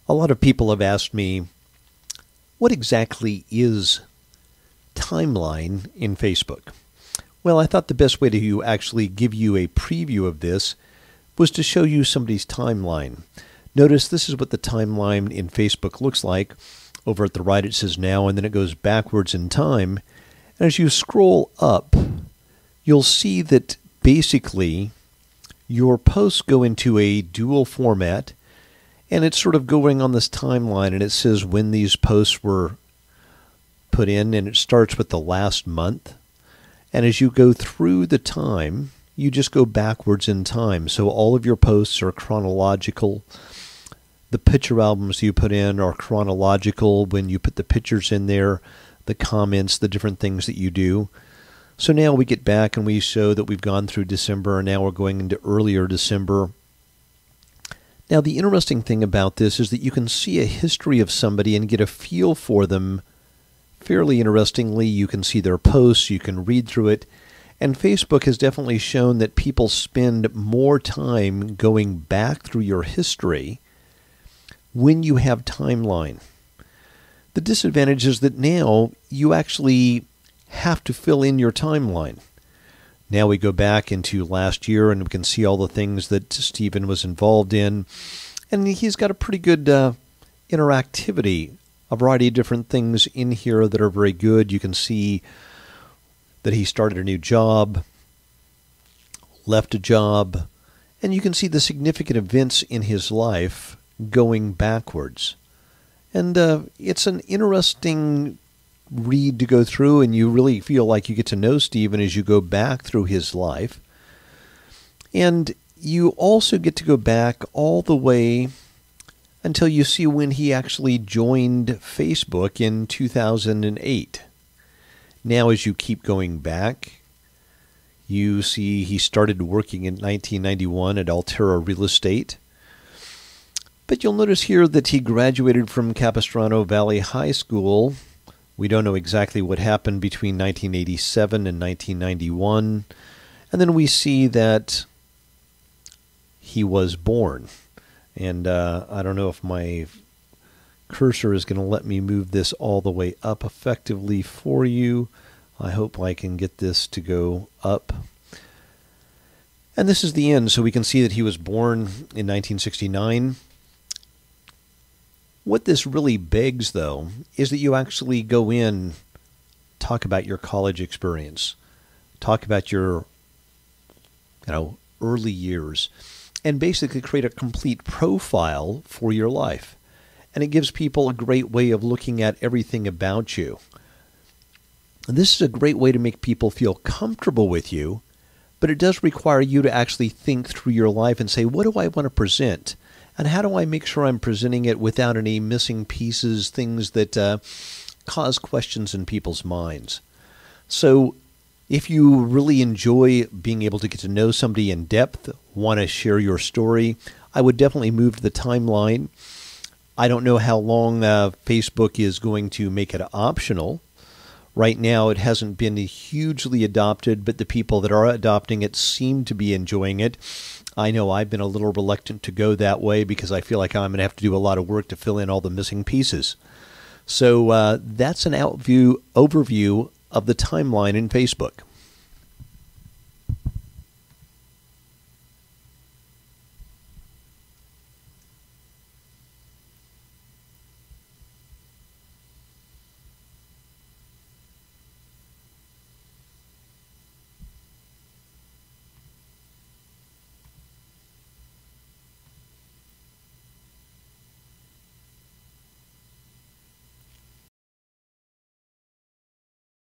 A lot of people have asked me, what exactly is timeline in Facebook? Well, I thought the best way to actually give you a preview of this was to show you somebody's timeline. Notice this is what the timeline in Facebook looks like. Over at the right it says now, and then it goes backwards in time. And as you scroll up, you'll see that basically your posts go into a dual format, and it's sort of going on this timeline, and it says when these posts were put in, and it starts with the last month. And as you go through the time, you just go backwards in time. So all of your posts are chronological. The picture albums you put in are chronological when you put the pictures in there, the comments, the different things that you do. So now we get back and we show that we've gone through December, and now we're going into earlier December. Now, the interesting thing about this is that you can see a history of somebody and get a feel for them fairly interestingly. You can see their posts, you can read through it, and Facebook has definitely shown that people spend more time going back through your history when you have timeline. The disadvantage is that now you actually have to fill in your timeline. Now we go back into last year and we can see all the things that Stephen was involved in. And he's got a pretty good interactivity, a variety of different things in here that are very good. You can see that he started a new job, left a job, and you can see the significant events in his life going backwards. And it's an interesting read to go through, and you really feel like you get to know Stephen as you go back through his life. And you also get to go back all the way until you see when he actually joined Facebook in 2008. Now, as you keep going back, you see he started working in 1991 at Altera Real Estate. But you'll notice here that he graduated from Capistrano Valley High School. We don't know exactly what happened between 1987 and 1991. And then we see that he was born. And I don't know if my cursor is going to let me move this all the way up effectively for you. I hope I can get this to go up. And this is the end, so we can see that he was born in 1969. What this really begs, though, is that you actually go in, talk about your college experience, talk about your, early years, and basically create a complete profile for your life. And it gives people a great way of looking at everything about you. And this is a great way to make people feel comfortable with you, but it does require you to actually think through your life and say, what do I want to present? And how do I make sure I'm presenting it without any missing pieces, things that cause questions in people's minds? So if you really enjoy being able to get to know somebody in depth, want to share your story, I would definitely move to the timeline. I don't know how long Facebook is going to make it optional. Right now, it hasn't been hugely adopted, but the people that are adopting it seem to be enjoying it. I know I've been a little reluctant to go that way because I feel like I'm going to have to do a lot of work to fill in all the missing pieces. So that's an overview of the timeline in Facebook.